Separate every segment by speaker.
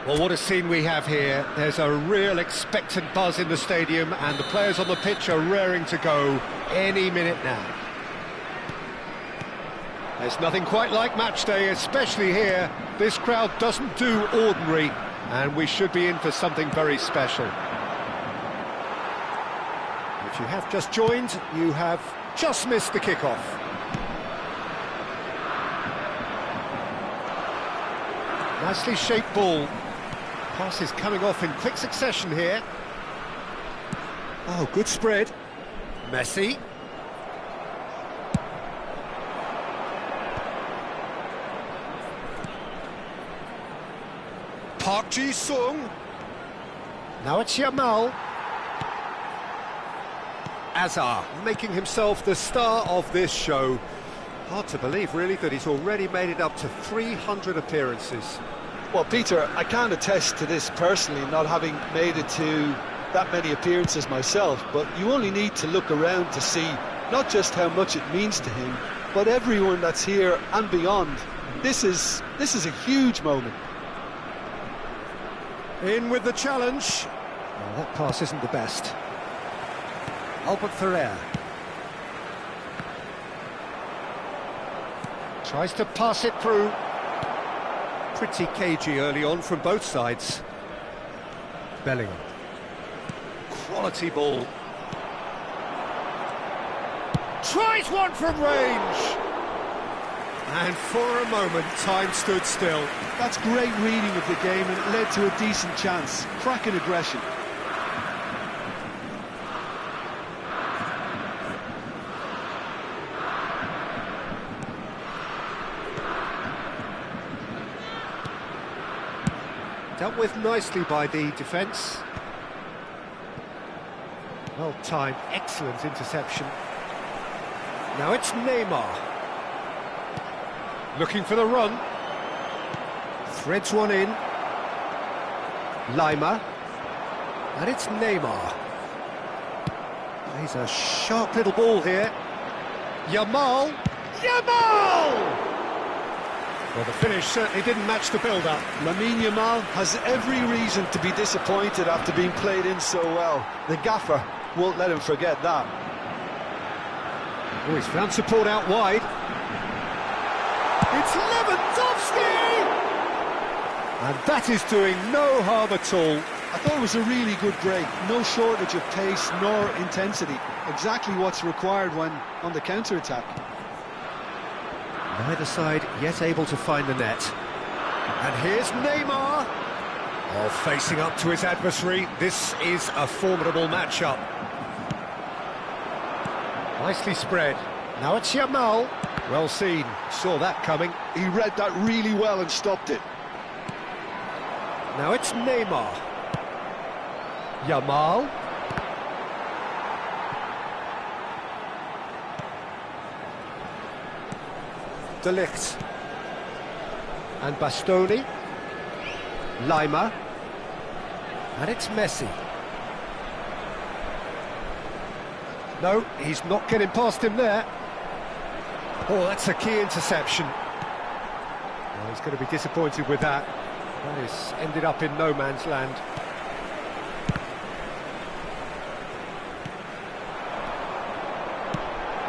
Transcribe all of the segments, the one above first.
Speaker 1: Well, what a scene we have here. There's a real expectant buzz in the stadium, and the players on the pitch are raring to go any minute now. There's nothing quite like match day, especially here. This crowd doesn't do ordinary, and we should be in for something very special. If you have just joined, you have just missed the kickoff. Nicely shaped ball. Passes coming off in quick succession here. Oh, good spread. Messi. Park Ji-sung. Now it's Yamal. Azar making himself the star of this show. Hard to believe, really, that he's already made it up to 300 appearances.
Speaker 2: Well, Peter, I can't attest to this personally, not having made it to that many appearances myself, but you only need to look around to see not just how much it means to him, but everyone that's here and beyond. This is a huge moment.
Speaker 1: In with the challenge. Oh, that pass isn't the best. Albert Ferrer. Tries to pass it through. Pretty cagey early on from both sides. Bellingham. Quality ball. Tries one from range. And for a moment, time stood still.
Speaker 2: That's great reading of the game, and it led to a decent chance. Cracking aggression.
Speaker 1: Dealt with nicely by the defence. Well timed, excellent interception. Now it's Neymar. Looking for the run. Threads one in. Lima. And it's Neymar. He's a sharp little ball here. Yamal. Yamal! Well, the finish certainly didn't match the build-up.
Speaker 2: Lamine Yamal has every reason to be disappointed after being played in so well. The gaffer won't let him forget that.
Speaker 1: Oh, he's found support out wide. It's Lewandowski! And that is doing no harm at all.
Speaker 2: I thought it was a really good break. No shortage of pace nor intensity. Exactly what's required when on the counter-attack.
Speaker 1: Neither side yet able to find the net. And here's Neymar. Oh, facing up to his adversary. This is a formidable matchup. Nicely spread. Now it's Yamal. Well seen. Saw that coming.
Speaker 2: He read that really well and stopped it.
Speaker 1: Now it's Neymar. Yamal. De Ligt. And Bastoni. Lima. And it's Messi. No, he's not getting past him there. Oh, that's a key interception. Oh, he's going to be disappointed with that. That has ended up in no man's land.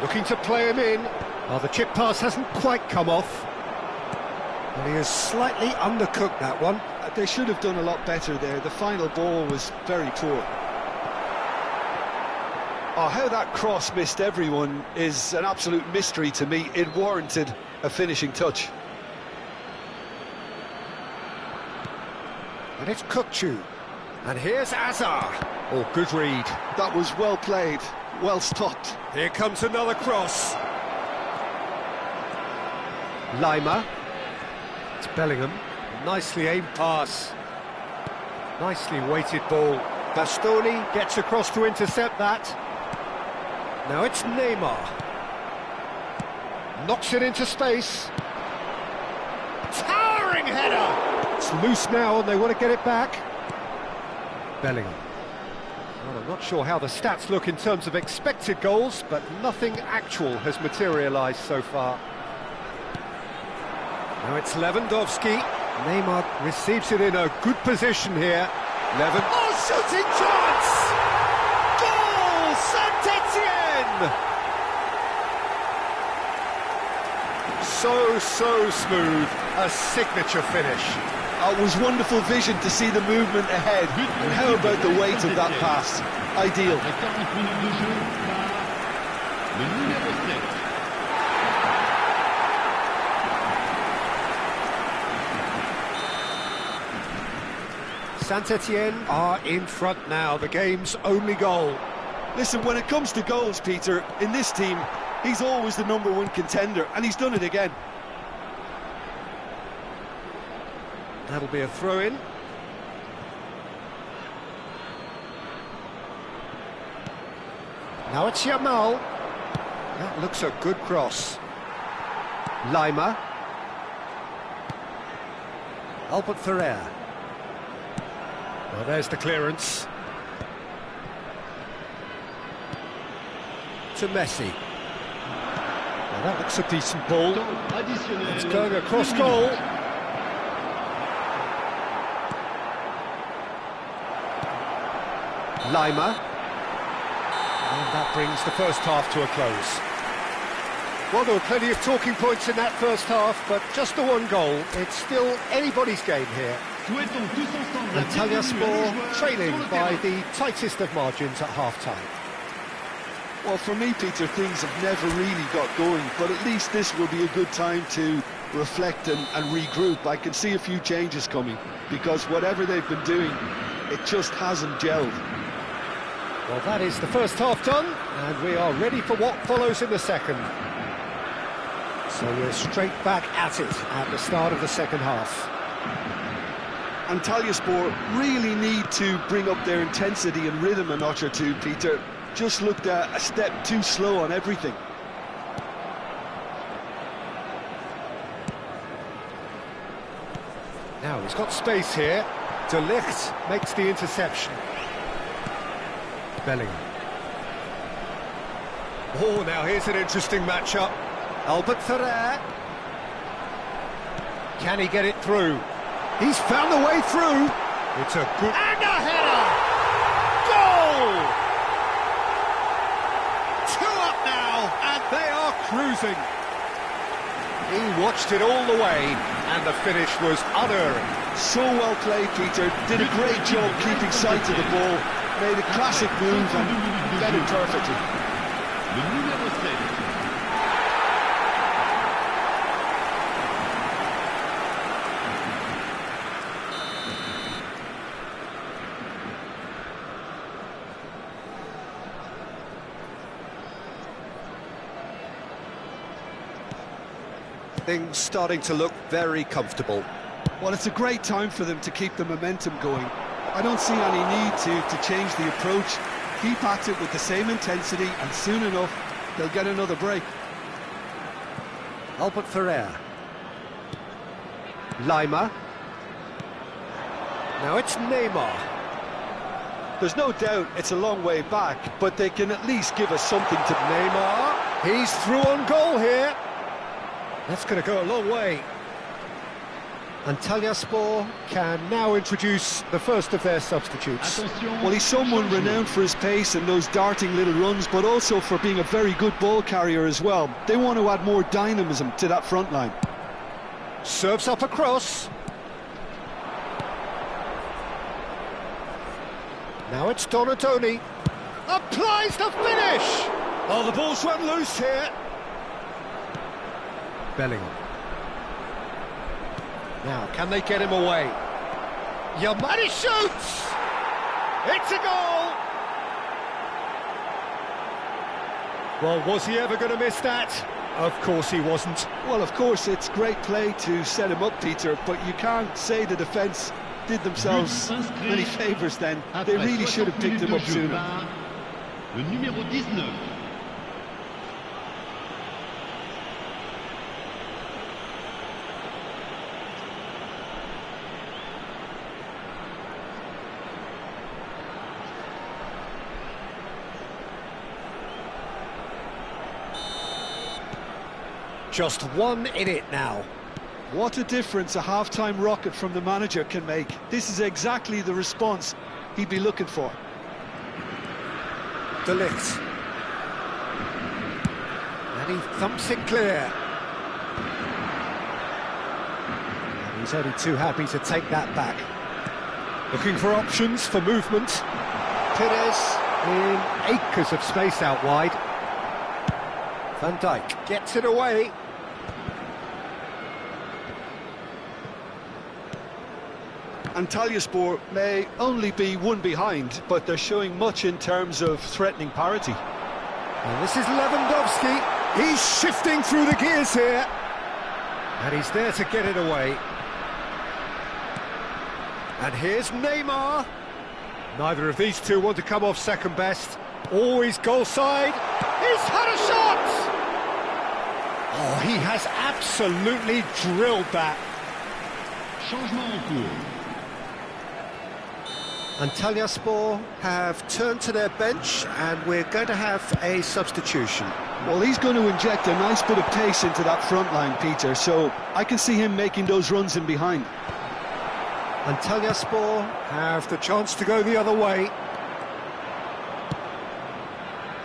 Speaker 1: Looking to play him in. Oh, the chip pass hasn't quite come off. And he has slightly undercooked that one.
Speaker 2: They should have done a lot better there. The final ball was very poor. Oh, how that cross missed everyone is an absolute mystery to me. It warranted a finishing touch.
Speaker 1: And it's Kukçu. And here's Azar. Oh, good read.
Speaker 2: That was well played, well stopped.
Speaker 1: Here comes another cross. Lima. It's Bellingham. Nicely aimed pass. Nicely weighted ball. Bastoni gets across to intercept that. Now it's Neymar. Knocks it into space. Towering header! It's loose now and they want to get it back. Bellingham. Well, I'm not sure how the stats look in terms of expected goals, but nothing actual has materialised so far. Now it's Lewandowski. Neymar receives it in a good position here. Levin. Oh, shooting chance! Goal! Saint-Étienne! So smooth. A signature finish.
Speaker 2: It was wonderful vision to see the movement ahead. And how about the weight of that pass? Ideal.
Speaker 1: Saint-Étienne are in front now, the game's only goal.
Speaker 2: Listen, when it comes to goals, Peter, in this team, he's always the #1 contender, and he's done it again.
Speaker 1: That'll be a throw-in. Now it's Yamal. That looks a good cross. Lima. Albert Ferrer. Well, there's the clearance. To Messi. Well, that looks a decent ball. It's going across goal. Lima. And that brings the first half to a close. Well, there were plenty of talking points in that first half, but just the one goal. It's still anybody's game here. Antalyaspor trailing by the tightest of margins at half-time.
Speaker 2: Well, for me, Peter, things have never really got going, but at least this will be a good time to reflect and regroup. I can see a few changes coming, because whatever they've been doing, it just hasn't gelled.
Speaker 1: Well, that is the first half done, and we are ready for what follows in the second. So we're straight back at it at the start of the second half.
Speaker 2: Antalyaspor really need to bring up their intensity and rhythm a notch or two, Peter. Just looked a step too slow on everything.
Speaker 1: Now he's got space here. De Ligt makes the interception. Bellingham. Oh, now here's an interesting matchup. Albert Ferrer. Can he get it through? He's found the way through. It's a good... And a header! Goal! 2 up now, and they are cruising. He watched it all the way, and the finish was unerring.
Speaker 2: So well played, Peter. Did a great job keeping sight of the ball. Made a classic move and led it perfectly.
Speaker 1: Things starting to look very comfortable.
Speaker 2: Well, it's a great time for them to keep the momentum going. I don't see any need to change the approach. Keep at it with the same intensity, and soon enough, they'll get another break.
Speaker 1: Albert Ferrer. Lima. Now it's Neymar.
Speaker 2: There's no doubt it's a long way back, but they can at least give us something to...
Speaker 1: Neymar. He's through on goal here. That's going to go a long way. Antalyaspor can now introduce the first of their substitutes.
Speaker 2: Well, he's someone renowned for his pace and those darting little runs, but also for being a very good ball carrier as well. They want to add more dynamism to that front line.
Speaker 1: Serves up a cross. Now it's Donatoni. Applies the finish! Oh, the ball's run loose here. Bellingham. Now, can they get him away? Yamari shoots! It's a goal! Well, was he ever going to miss that? Of course he wasn't.
Speaker 2: Well, of course, it's great play to set him up, Peter, but you can't say the defence did themselves many favours then. They really should have picked him up sooner.
Speaker 3: Le numéro 19.
Speaker 1: Just one in it now.
Speaker 2: What a difference a half-time rocket from the manager can make. This is exactly the response he'd be looking for.
Speaker 1: De Ligt. And he thumps it clear. And he's only too happy to take that back. Looking for options for movement. Perez in acres of space out wide. Van Dijk gets it away.
Speaker 2: Antalyaspor may only be one behind, but they're showing much in terms of threatening parity.
Speaker 1: And this is Lewandowski. He's shifting through the gears here. And he's there to get it away. And here's Neymar. Neither of these two want to come off second best. Always goal side. He's had a shot! Oh, he has absolutely drilled that.
Speaker 3: Changement en cours.
Speaker 1: Antalyaspor have turned to their bench and we're going to have a substitution.
Speaker 2: Well, he's going to inject a nice bit of pace into that front line, Peter, so I can see him making those runs in behind.
Speaker 1: Antalyaspor have the chance to go the other way.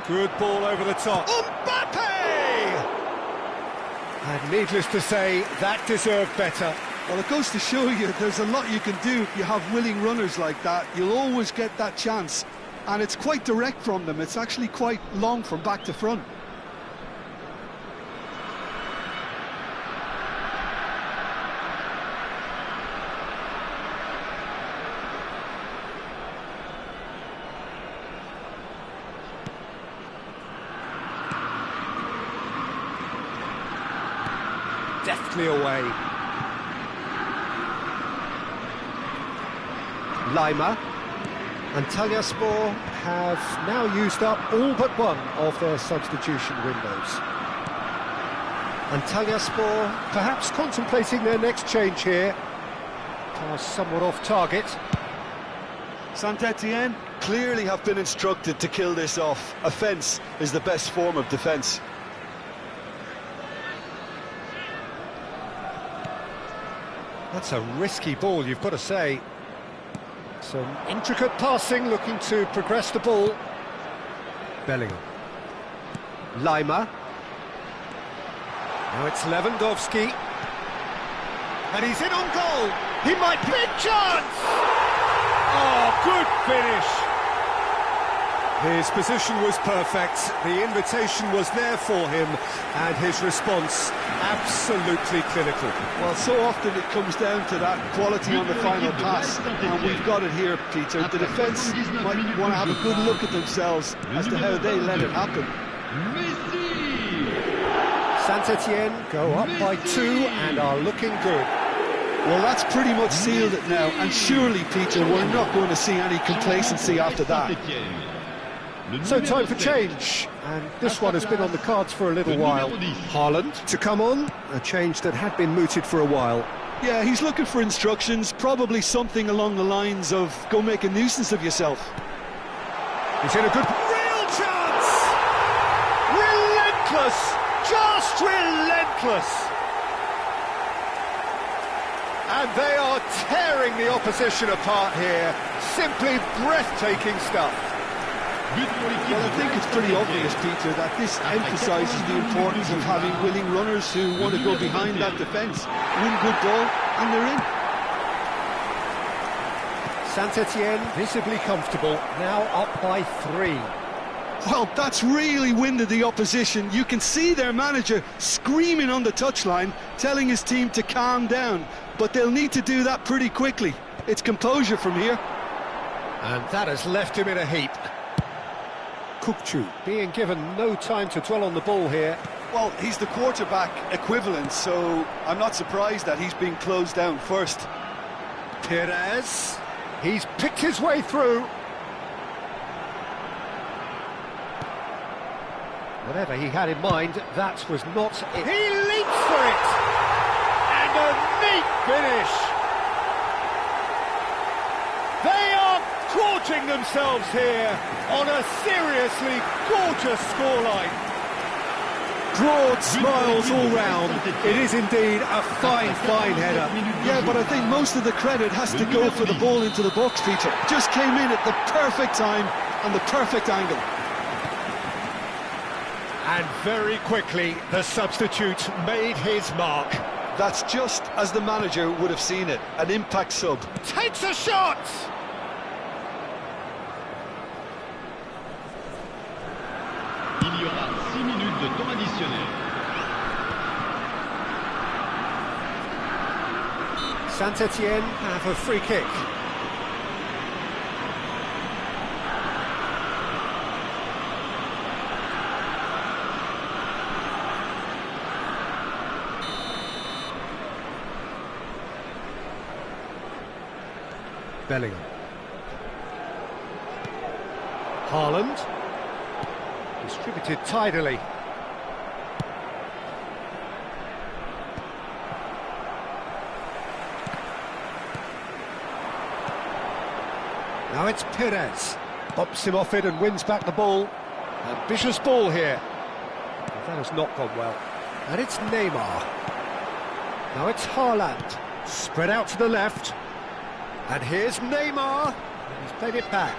Speaker 1: Good ball over the top. Mbappe! And needless to say, that deserved better.
Speaker 2: Well, it goes to show you there's a lot you can do if you have willing runners like that. You'll always get that chance. And it's quite direct from them. It's actually quite long from back to front.
Speaker 1: Deftly away. Lima. Antalyaspor have now used up all but one of their substitution windows. Antalyaspor perhaps contemplating their next change here. Pass somewhat off target.
Speaker 2: Ètienne clearly have been instructed to kill this off. Offence is the best form of defence.
Speaker 1: That's a risky ball, you've got to say. Some intricate passing, looking to progress the ball. Bellingham. Lima. Now it's Lewandowski. And he's in on goal. He might... Big chance! Oh, good finish. His position was perfect, the invitation was there for him, and his response absolutely clinical.
Speaker 2: Well, so often it comes down to that quality on the final pass, and we've got it here, Peter. The defence might want to have a good look at themselves as to how they let it happen.
Speaker 1: Saint-Étienne go up by 2 and are looking good.
Speaker 2: Well, that's pretty much sealed it now, and surely, Peter, we're not going to see any complacency after that.
Speaker 1: So time for change, and this one has been on the cards for a little while. Haaland to come on, a change that had been mooted for a while.
Speaker 2: Yeah, he's looking for instructions, probably something along the lines of go make a nuisance of yourself.
Speaker 1: He's in a good... Real chance! Relentless! Just relentless! And they are tearing the opposition apart here. Simply breathtaking stuff.
Speaker 2: Well, I think it's pretty obvious, Peter, that this emphasises the importance of having willing runners who want to go behind that defence, win good ball, and they're in.
Speaker 1: Saint-Étienne visibly comfortable, now up by 3.
Speaker 2: Well, that's really winded the opposition. You can see their manager screaming on the touchline, telling his team to calm down, but they'll need to do that pretty quickly. It's composure from here.
Speaker 1: And that has left him in a heap. Kukçu being given no time to dwell on the ball here.
Speaker 2: Well, he's the quarterback equivalent, so I'm not surprised that he's being closed down first.
Speaker 1: Perez, he's picked his way through. Whatever he had in mind, that was not it. He leaps for it! And a neat finish! They are gorging themselves here on a seriously gorgeous scoreline. Broad smiles all round. It is indeed a fine, fine header.
Speaker 2: Yeah, but I think most of the credit has to go for the ball into the box, Peter. Just came in at the perfect time and the perfect angle.
Speaker 1: And very quickly, the substitute made his mark.
Speaker 2: That's just as the manager would have seen it, an impact sub.
Speaker 1: Takes a shot!
Speaker 3: Il y aura 6 minutes de temps additionnel.
Speaker 1: Ètienne have a free kick. Bellingham. Haaland. Distributed tidily. Now it's Perez. Bops him off it and wins back the ball. Ambitious ball here. But that has not gone well. And it's Neymar. Now it's Haaland. Spread out to the left. And here's Neymar. He's played it back.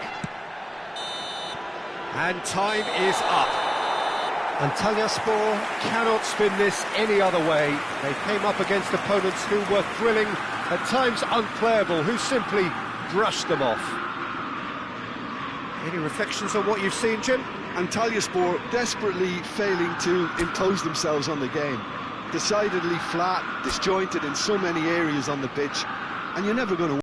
Speaker 1: And time is up. Antalyaspor cannot spin this any other way. They came up against opponents who were thrilling, at times unplayable, who simply brushed them off. Any reflections on what you've seen, Jim?
Speaker 2: Antalyaspor desperately failing to impose themselves on the game. Decidedly flat, disjointed in so many areas on the pitch, and you're never going to